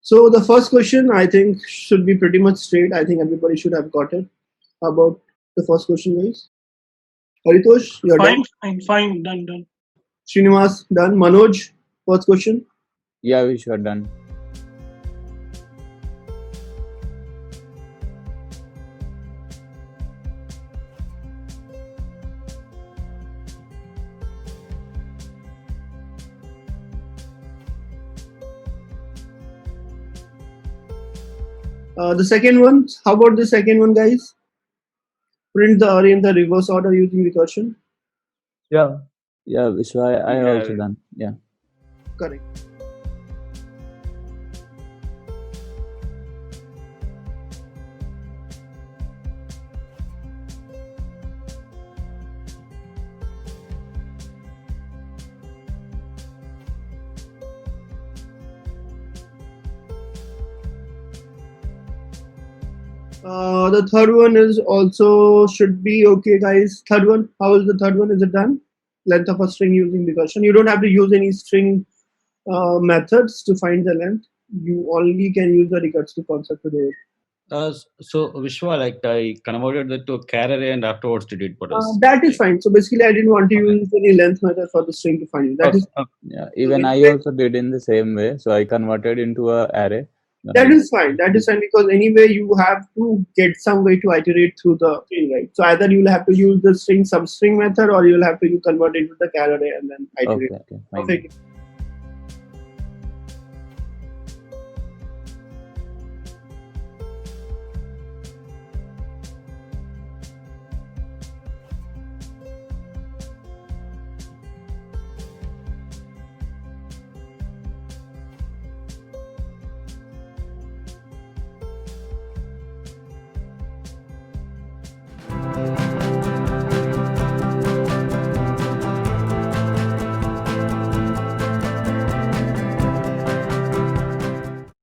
So the first question I think should be pretty much straight. I think everybody should have got it. How about the first question, guys? Haritosh, you're done. Fine, done. Srinivas, done. Manoj, first question. Yeah, we sure done. The second one. How about the second one, guys? Print the array in the reverse order using recursion. Yeah. Yeah, Vishwa, I also done. Yeah. Correct. The third one is also should be okay, guys. Third one, how is the third one? Is it done? Length of a string using recursion. You don't have to use any string methods to find the length. You only can use the recursive concept to do it. So Vishwa, like I converted that to a char array and afterwards did it. That is fine. So basically, I didn't want to use any length method for the string to find it. That is yeah. Even I also did in the same way. So I converted into a array. That is fine. That is fine because anyway you have to get some way to iterate through the string, right? So either you'll have to use the string substring method or you'll have to convert it to the char array and then iterate. Okay, fine.